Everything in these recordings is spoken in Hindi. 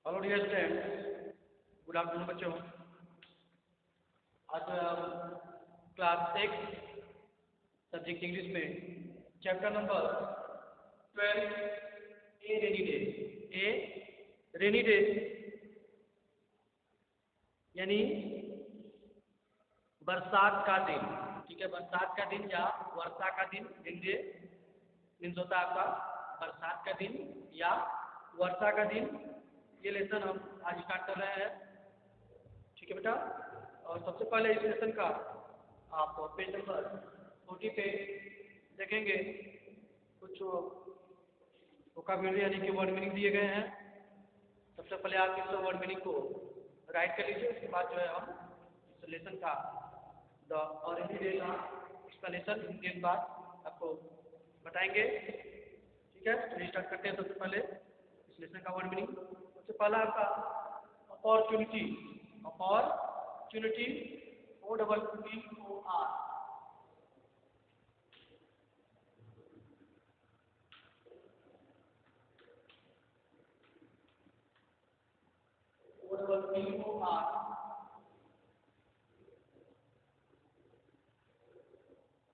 Hello dear student, good afternoon बच्चों। आज क्लास 6 सब्जेक्ट इंग्लिश में chapter number 12 a rainy day. A rainy day यानी बरसात का दिन। ठीक है, बरसात का दिन या वर्षा का दिन। रेनी डे मीन्स होता है आपका बरसात का दिन या वर्षा का दिन। ये लेसन हम आज स्टार्ट कर रहे हैं। ठीक है बेटा, और सबसे पहले इस लेसन का आप पेज नंबर 40 पे देखेंगे कुछ वोकैबुलरी यानी कि वर्ड मीनिंग दिए गए हैं। सबसे पहले आप इस वर्ड मीनिंग को राइट कर लीजिए। उसके बाद जो है हम इस लेसन का द और हिंदी डे का एक्सप्लेनेशन हिंदी के बाद आपको बताएंगे। ठीक है, तो स्टार्ट करते हैं। सबसे पहले इस लेसन का वर्ड मीनिंग। सबसे पहला आपका opportunity. Opportunity OPPOR।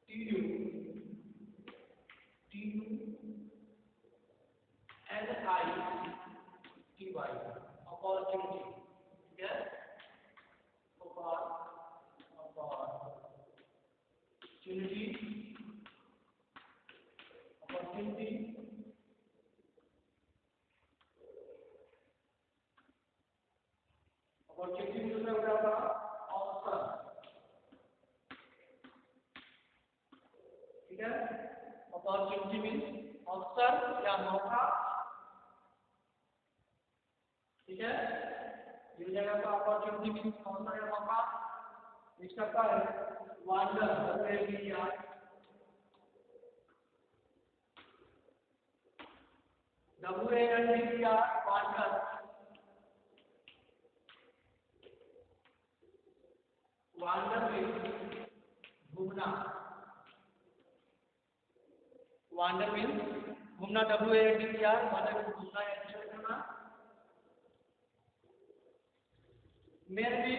TUNITY opportunity। ठीक है, opportunity opportunity opportunity मतलब क्या होगा? अवसर। ठीक है, अपॉर्चुनिटी मीन्स अवसर या मौका। ठीक है, ये हो जाएगा आपका अपॉर्चुनिटी मीन्स अवसर या मौका। नेक्स्ट आपका है wonder. WANDER wonder. Wonder means घूमना। वंडर मीन्स घूमना। WANDER वंडर मीन्स घूमना या एक्सप्लोर करना। मेरे भी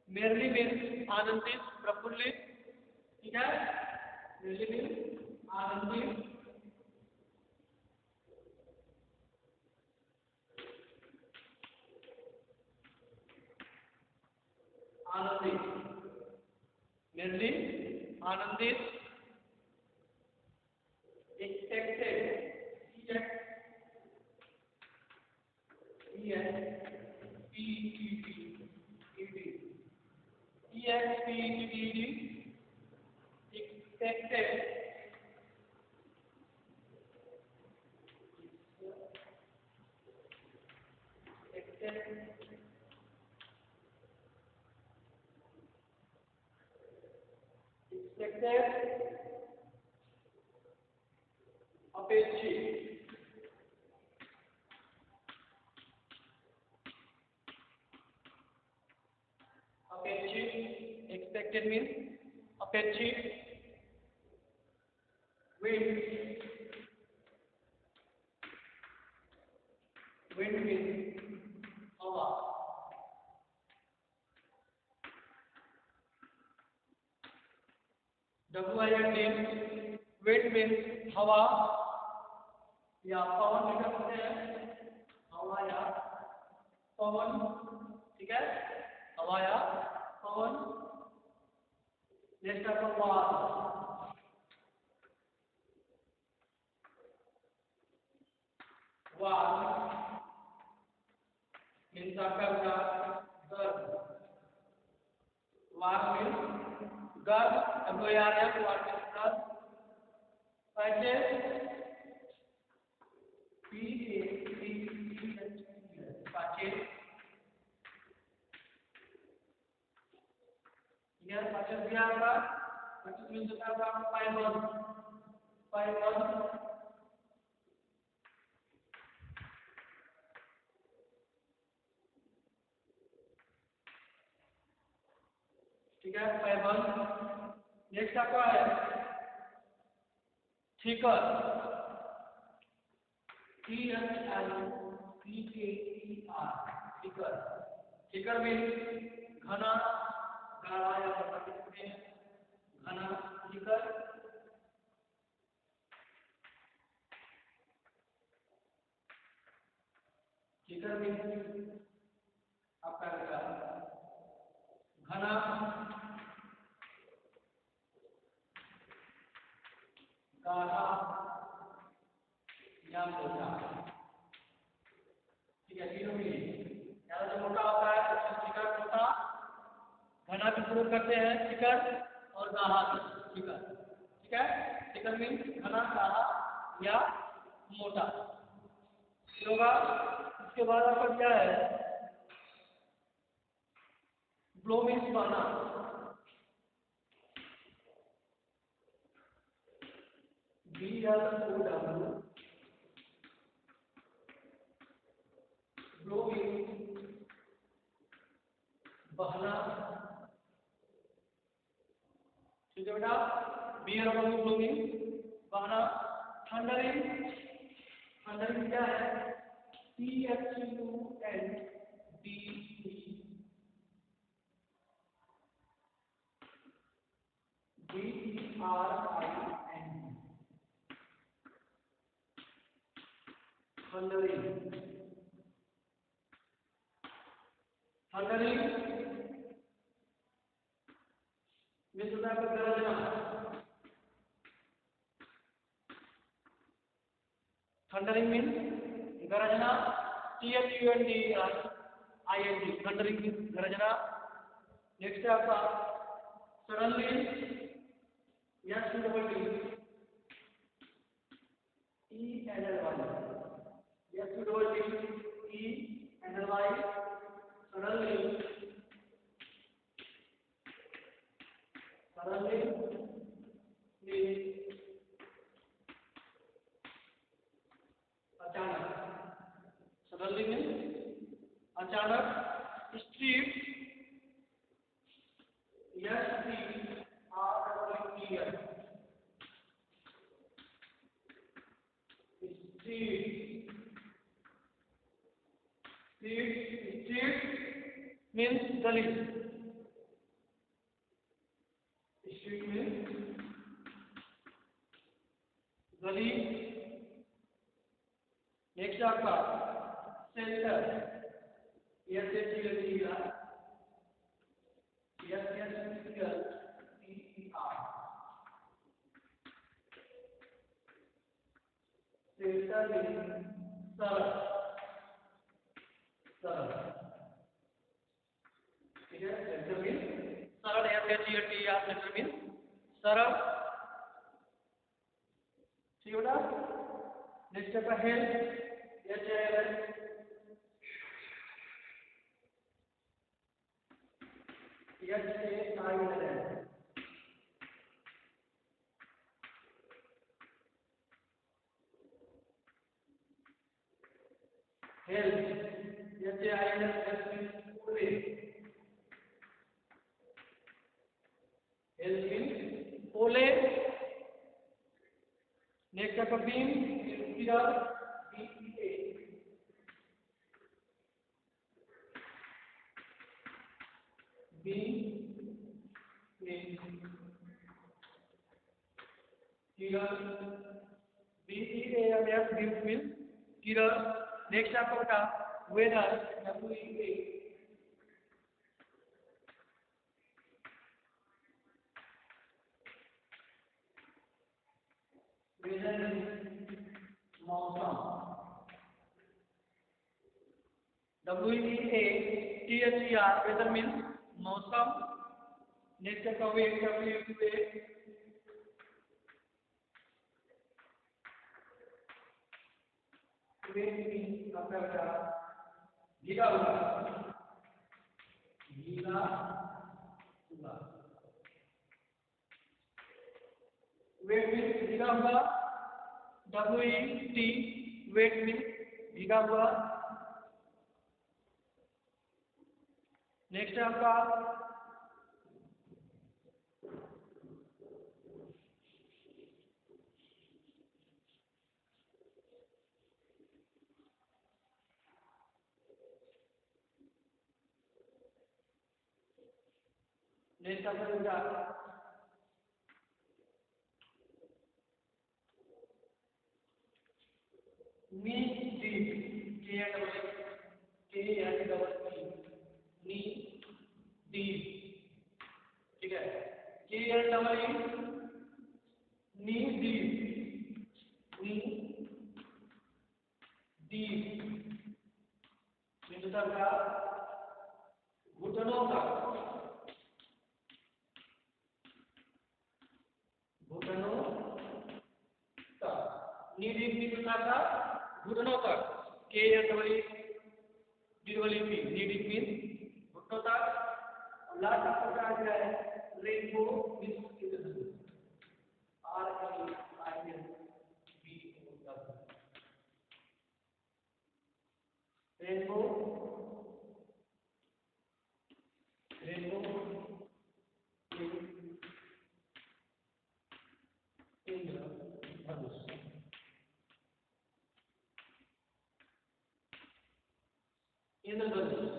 मेरली मीन्स आनंदित, प्रफुल्लित। ठीक है, मेरली मीन्स आनंदित। आनंदित मेरली आनंदित। एक्सपेक्टेड अपेक्षित। अपेक्षित एक्सपेक्टेड मीन्स अपेक्षित। विंड मीन्स हवा। WIND विंड मीन्स हवा या पवन भी कर सकते हैं। हवा या पवन। ठीक है, हवा या पवन। नेक्स्ट आपका वार। वार मीन्स आपका गर्म। वार मीन्स गर्म। WARM वार मीन्स गर्म। Patches patches. यह पैचेस भी आपका पैचेस मीन्स होता है फाइबर। फाइबर ठीक है, पेबल। नेक्स्ट आपका है thicker, THICKER, thicker. Thicker means घना, गाढ़ा या मोटा कह सकते हैं, घना, थिकर। थिकर मीन्स आपका घना, गाढ़ा या मोटा। ठीक है, तीनों मिली। यार जो मोटा होता है उसको थिकर मोटा, घना भी प्रयोग करते हैं थिकर, और गाढ़ा थिकर। ठीक है, थिकर मीन्स घना, गाढ़ा या मोटा होगा। उसके बाद आपका क्या है, ब्लो मीन्स बहना, BLOW, ब्लो मीन्स बहना। ठीक है बेटा, ब्लो मीन्स बहना। थंडरिंग, थंडरिंग क्या है, THUNDERING, थंडरिंग। थंडरिंग मीन्स होता है गरजना। थंडरिंग मीन्स गरजना, THUNDRING, थंडरिंग मीन्स गरजना। नेक्स्ट है आपका suddenly, SUDDY, SUDDY, suddenly, suddenly means अचानक, सडनली मीन्स अचानक। Street, STREET, street, street means गली, स्ट्रीट मीन्स गली। नेक्स्ट आपका सेंटर, SHELTER, सेंटर मीन्स सरल, सरल। ठीक है, सेंटर मीन्स सरल, SHELTER, सेंटर मीन्स सरल। ठीक है बेटा। नेक्स्ट आपका हेल्थ, HILL, हेल्थ, HILL, पूरे, हेल्थ मीन्स ओले। नेक्स्ट आपका beam, pillar, BEA, beam means pillar, BEAMS, beam means pillar. Next आपका बेटा वेदर, WEA, वेदर मौसम, WEATHER, वेदर मीन्स मौसम। नेक्स्ट आपका वेट, WUA, वेट मीन्स आपका बेटा भीगा हुआ, भीगा हुआ। वेट मीन्स भीगा हुआ, WET, वेट मीन्स भीगा हुआ। नेक्स्ट है आपका नेक्स्ट आपका बेटा नी डीप, के एंड डबल नी डीप, ठीक है। के and double knee deep, knee deep का घुटनों तक, घुटनों तक, नी डीप मीन्स का घुटनों तक, के and double P, knee deep means घुटनों तक। और लास्ट आपका क्या आ गया है, रेनबो मीन्स रेनबो, रेनबो इंद्रधनुष, इंद्रधनुष।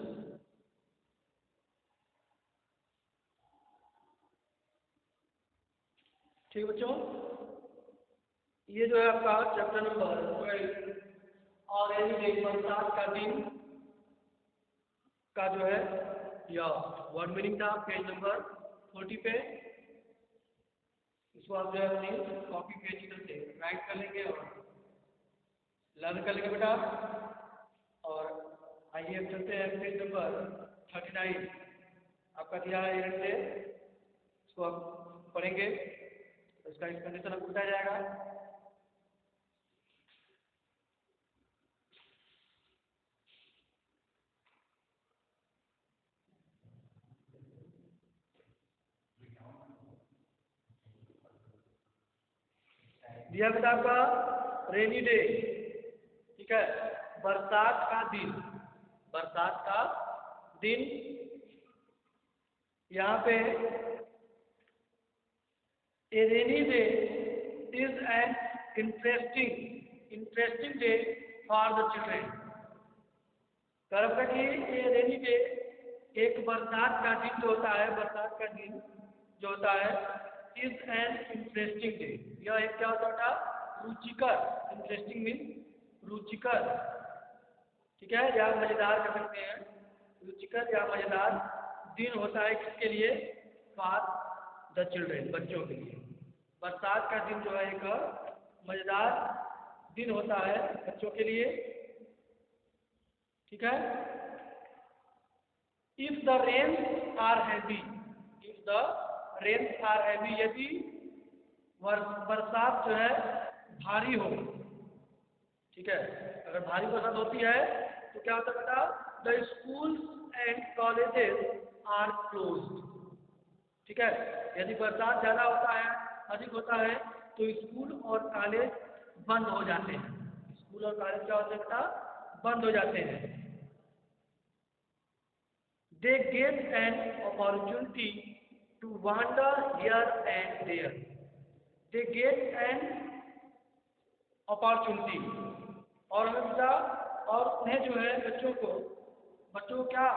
ठीक बच्चों, ये जो है आपका चैप्टर नंबर 12 और एनी बरसात का दिन का जो है या वर्ड मीनिंग था पेज नंबर 40 पे। इसको आप जो है अपनी कॉपी पेज से राइट कर लेंगे और लर्न कर लेंगे बेटा। और आइए अब चलते हैं पेज नंबर 39, आपका दिया है एरन से, इसको आप पढ़ेंगे तो इसका एक्सप्लेनेशन आपको बताया जाएगा। दिया बेटा आपका रेनी डे, ठीक है, बरसात का दिन, बरसात का दिन। यहाँ पे a rainy day is an interesting day for the children. कर्म का कि ये रेनी डे एक बरसात का दिन जो होता है, बरसात का दिन जो होता है इज एन इंटरेस्टिंग डे, यह एक क्या होता है, रुचिकर, इंटरेस्टिंग मीन रुचिकर, ठीक है, या मजेदार कर सकते हैं, रुचिकर या मजेदार दिन होता है किसके लिए, फॉर द चिल्ड्रेन, बच्चों के लिए। बरसात का दिन जो है एक मजेदार दिन होता है बच्चों के लिए, ठीक है। If the rains are heavy, if the rains are heavy, यदि बरसात जो है भारी हो, ठीक है, अगर भारी बरसात होती है तो क्या होता है बेटा, the schools and colleges are closed, ठीक है। यदि बरसात ज्यादा होता है, अधिक होता है, तो स्कूल और कॉलेज बंद हो जाते हैं, स्कूल और कॉलेज क्या होता है बेटा, बंद हो जाते हैं। They get an opportunity to wander here and there. They get an opportunity, और हमेशा, और उन्हें जो है बच्चों को क्या,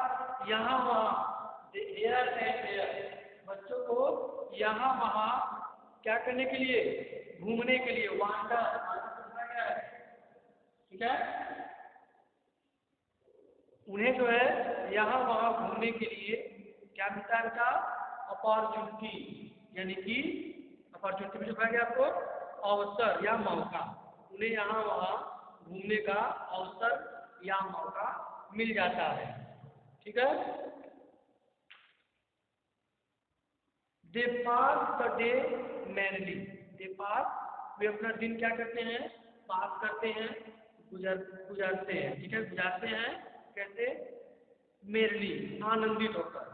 यहाँ वहाँ, here and there, बच्चों को यहाँ वहाँ क्या करने के लिए, घूमने के लिए, wander, ठीक है, उन्हें जो है यहाँ वहाँ घूमने के लिए क्या मिलता है बेटा, अपॉर्चुनिटी, यानी कि अपॉर्चुनिटी में जो कहा गया आपको, अवसर या मौका, उन्हें यहाँ वहाँ घूमने का अवसर या मौका मिल जाता है, ठीक है। दे पास द डे मैनली, दे पास, वे अपना दिन क्या करते हैं, पास करते हैं, गुजारते हैं, ठीक है, गुजारते हैं, कैसे, मेरली, आनंदित होकर,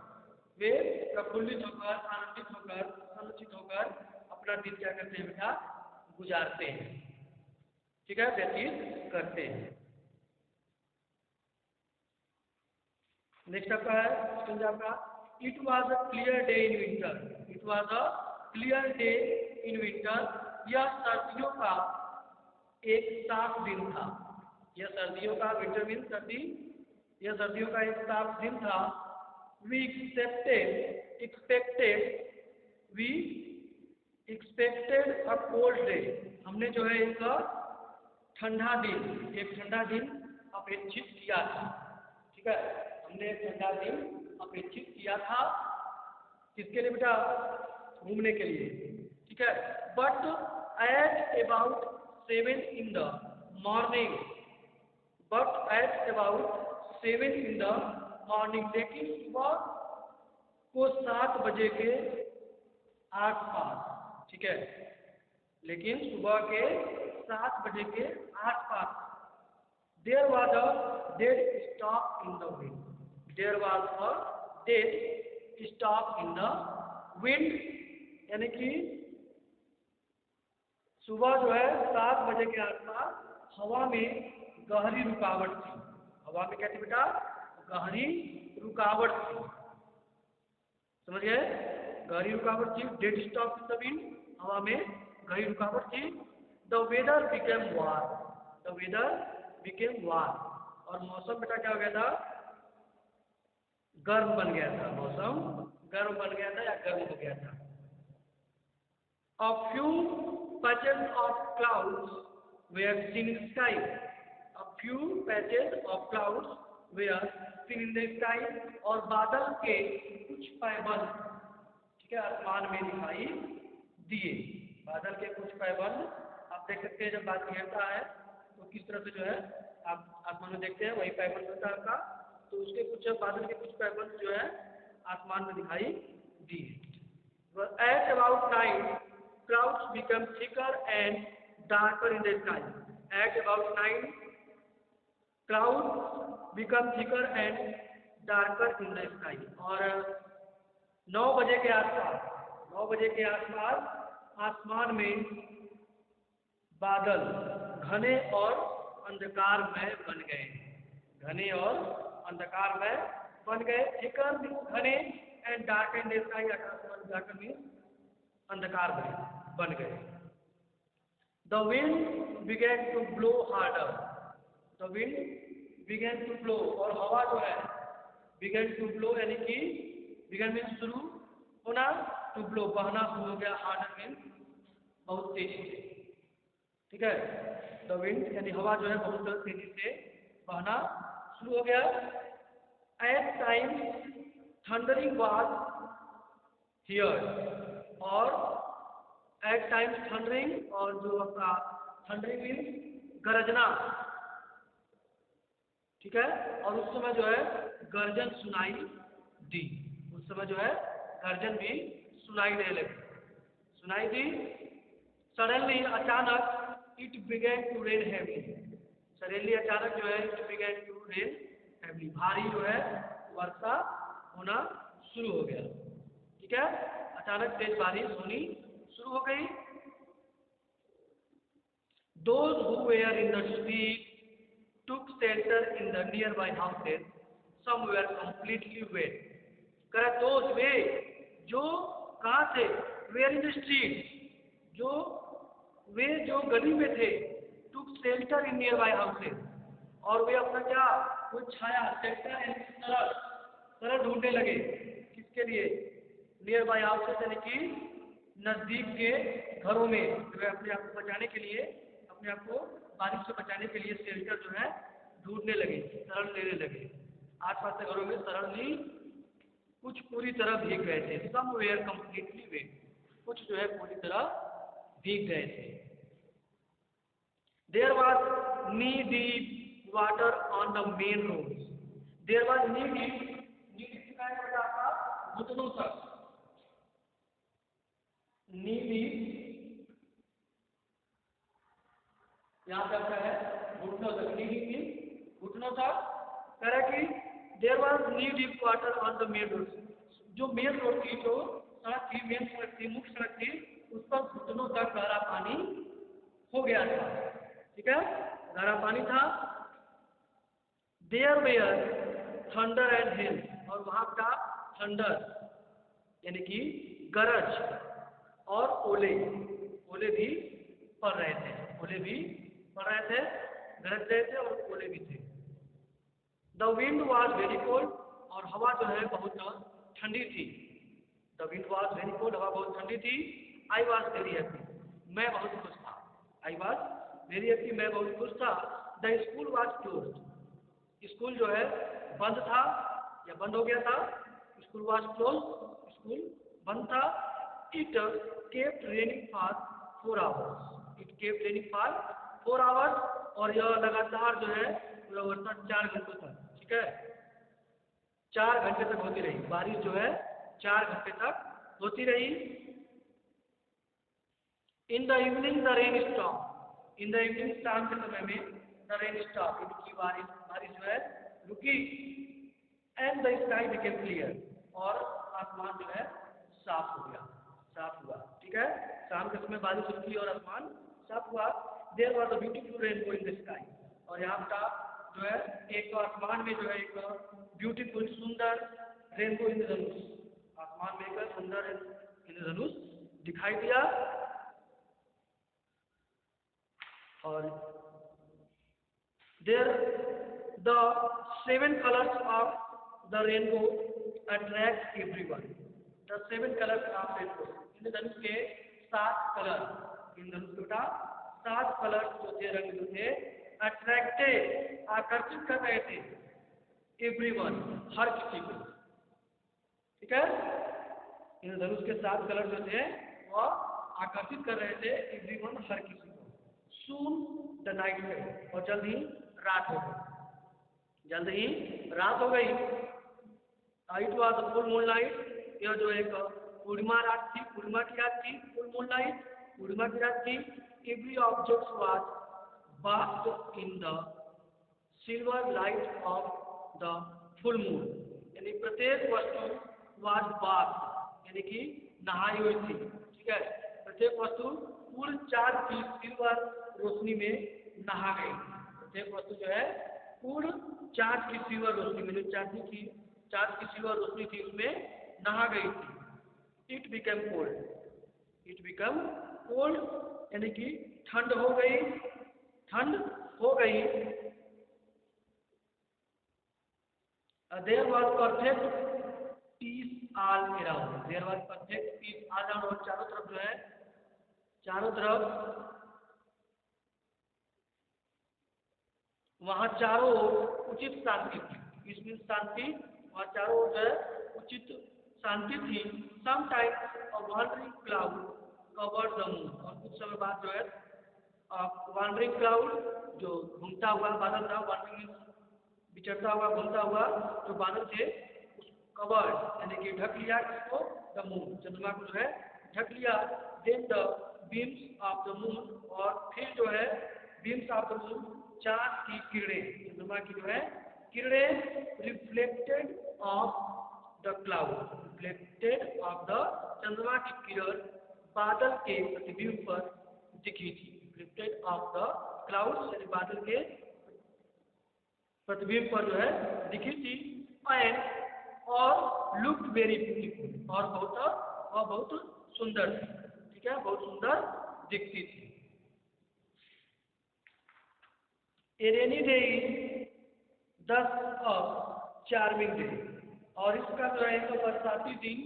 वे प्रफुल्लित होकर, आनंदित होकर, संचित होकर अपना दिन क्या करते हैं बेटा, गुजारते हैं, ठीक है, व्यतीत करते हैं। नेक्स्ट आपका है स्टूडेंट आपका, it was a clear day in winter, it was a clear day in winter, यह सर्दियों का एक साफ दिन था, यह सर्दियों का, विंटर मीन सर्दी, यह सर्दियों का एक साफ दिन था। we expected a cold day. हमने जो है एक ठंडा दिन अपेक्षित किया था, ठीक है। हमने एक ठंडा दिन अपेक्षित किया था किसके लिए बेटा? घूमने के लिए, ठीक है। But at about 7 in the morning, लेकिन सुबह को 7 बजे के आसपास, ठीक है। लेकिन सुबह के 7 बजे के आसपास there was a dead stock in the wind, यानी कि सुबह जो है 7 बजे के आसपास हवा में गहरी रुकावट थी। हवा में क्या थी बेटा? गहरी रुकावट थी, समझ गए? गहरी रुकावट थी, dead stock in the wind, हवा में गहरी रुकावट थी। द वेदर बिकेम वार्म, और मौसम बेटा क्या हो गया था? गर्म बन गया था। मौसम गर्म बन गया था या गर्म हो गया था। A few patches of clouds were seen in the sky. A few patches of clouds were seen in the sky. और बादल के कुछ पैबंद, ठीक है, आसमान में दिखाई दिए। बादल के कुछ पैबंद आप देख सकते हैं, जब बादल घेरता है तो किस तरह से जो है आप आसमान में देखते हैं, वही पैबंद होता है आपका। तो उसके कुछ बादल के कुछ पैबंद जो है आसमान में दिखाई दिए। At about 9 clouds become thicker and darker in the sky. At about 9 clouds become thicker and darker in the sky. और 9 बजे के आसपास आसमान में बादल घने और अंधकारमय बन गए। थिकर घने and dark in the sky, आकाश में अंधकार बन गए। The wind began to blow harder. और हवा जो है began to blow, यानी कि began मीन्स शुरू होना, to blow बहना शुरू हो गया, harder मीन्स बहुत तेजी से, ठीक है। The wind यानी हवा जो है बहुत तेजी से बहना शुरू हो गया। At times thundering was heard, और एट टाइम्स थंडरिंग, और जो आपका थंडरिंग मीन्स गरजना, ठीक है। और उस समय जो है गर्जन सुनाई दी। सडनली अचानक it began to rain heavily, अचानक जो है it began to rain heavily, भारी जो है वर्षा होना शुरू हो गया, ठीक है। अचानक तेज बारिश होनी शुरू हो गई। Those who were in the street took shelter in the nearby houses. Some were completely wet. Correct? Those वे जो कहाँ थे? Were in the street. जो गली में थे, took shelter in nearby houses. और वे अपना क्या कुछ छाया, shelter तरह ढूंढने लगे। किसके लिए? Nearby houses यानी कि नजदीक के घरों में जो है अपने आप को बचाने के लिए, अपने आप को बारिश से बचाने के लिए शेल्टर जो है ढूंढने लगे, शरण लेने लगे। आसपास के घरों में शरण ली। कुछ पूरी तरह भीग गए थे। सम वेयर कंप्लीटली वेट, कुछ जो है पूरी तरह भीग गए थे। There was knee deep water on the main road. There was knee deep का घुटनों तक, नीली यहाँ पे आपका है घुटनों तक, नीली घुटनों तक। कह रहा कि there was knee deep water on the main road, जो मेन रोड थी, जो सड़क थी, मेन सड़क थी, मुख्य सड़क थी, उस पर घुटनों तक गहरा पानी हो गया था, ठीक है, गहरा पानी था। There were thunder and hail, और वहां का थंडर यानी कि गरज और ओले भी पड़ रहे थे, गरज रहे थे और ओले भी थे। The wind was very cold, और हवा जो है बहुत ठंडी थी। The wind was very cold, हवा बहुत ठंडी थी। आई वॉज वेरी हैप्पी, मैं बहुत खुश था। आई वॉज वेरी हैप्पी, मैं बहुत खुश था। The school was closed, school जो है बंद था या बंद हो गया था। स्कूल वॉज क्लोज, स्कूल बंद था। It kept raining for 4 hours, it kept raining for 4 hours, और यह लगातार जो है वर्षा 4 घंटों तक, ठीक है, 4 घंटे तक होती रही। बारिश जो है 4 घंटे तक होती रही। In the evening the rain stop, in the evening शाम के समय में द रेन स्टॉप, इनकी बारिश जो है रुकी। And the sky became clear, और आसमान जो है साफ हो गया, साफ हुआ, ठीक है। शाम के समय बारिश रुकी और आसमान साफ हुआ। There was a beautiful rainbow in the sky, और यहाँ का जो है एक आसमान में जो है एक ब्यूटीफुल सुंदर रेनबो इंद्रधनुष, आसमान में एक सुंदर इंद्रधनुष दिखाई दिया। और there the 7 colours of the rainbow attract everyone, the 7 colours of rainbow, इंद्रधनुष के 7 कलर, इंद्रधनुष के बेटा 7 कलर्स जो थे, रंग जो थे, अट्रैक्टेड आकर्षित कर रहे थे एवरीवन, हर किसी को, ठीक है। इंद्रधनुष के 7 कलर जो थे वह आकर्षित कर रहे थे एवरीवन, हर किसी को। सून द नाइट फेल, और जल्द ही रात हो गई, जल्द ही रात हो गई। It was full moon night, यह जो एक पूर्णिमा रात थी, पूर्णिमा की रात थी, फुल मून नाइट, पूर्णिमा की रात थी। Every object was basked in the silver light of the full moon, यानी प्रत्येक वस्तु वाज बास्क्ड, यानी कि नहाई हुई थी, ठीक है। प्रत्येक वस्तु पूर्ण चांद की सिल्वर रोशनी में नहा गई। प्रत्येक वस्तु जो है पूर्ण चांद की सिल्वर रोशनी में, जो चांद की सिल्वर रोशनी थी उसमें नहा गई थी। It become cold, it become cold, यानी कि ठंड हो गई, ठंड हो गई। There was perfect peace all around, there was perfect peace all around, और चारों तरफ जो है, चारों तरफ वहाँ चारों उचित शांति थी। इसमें शांति, वहाँ चारों ओर जो है उचित शांति थी। Sometimes a wandering cloud covered the moon, और कुछ समय बाद जो है वांडरिंग क्लाउड, जो घूमता हुआ बादल था, वांडरिंग विचरता हुआ घूमता हुआ जो बादल थे, उस कवर्ड यानी कि ढक लिया इसको, द मून, चंद्रमा को जो है ढक लिया। Then the beams of the moon, और फिर जो है बीम्स ऑफ द मून, चांद की किरणें, चंद्रमा की जो है किरणें, reflected of the cloud, reflected of the, चंद्रमा की किरण बादल के प्रतिबिंब पर दिखी थी। रिफ्लेक्टेड ऑफ द क्लाउड यानी बादल के प्रतिबिंब पर जो है दिखी थी। एंड और लुक्ड वेरी ब्यूटीफुल, और बहुत सुंदर थी, ठीक है, बहुत सुंदर दिखती थी। ए रेनी डे इज दस अ चार्मिंग डे, और इसका जो है एक बरसाती दिन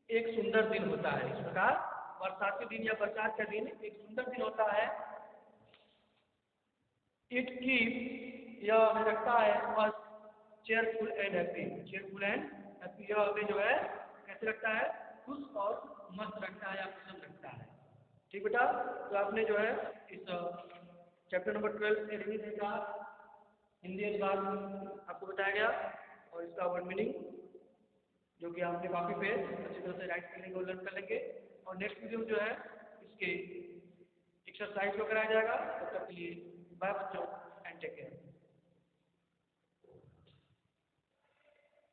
एक सुंदर दिन होता है। इस प्रकार बरसाती दिन या बरसात का दिन एक सुंदर दिन होता है। इट कीप, यह हमें रखता है as cheerful and happy, cheerful and happy, यह हमें जो है कैसे रखता है, खुश और मस्त रखता है या प्रसन्न रखता है। ठीक बेटा, तो आपने जो है इस चैप्टर नंबर 12 से रिव्यू देखा, हिंदी अनुवाद आपको बताया गया, और इसका वर्ड मीनिंग जो कि आपने कॉपी पे अच्छी तरह से राइट कर लेंगे और लर्न कर लेंगे। और नेक्स्ट वीडियो जो है इसके एक्सरसाइज को कराया जाएगा। तब तक के लिए बाय बच्चों, एंड टेक केयर।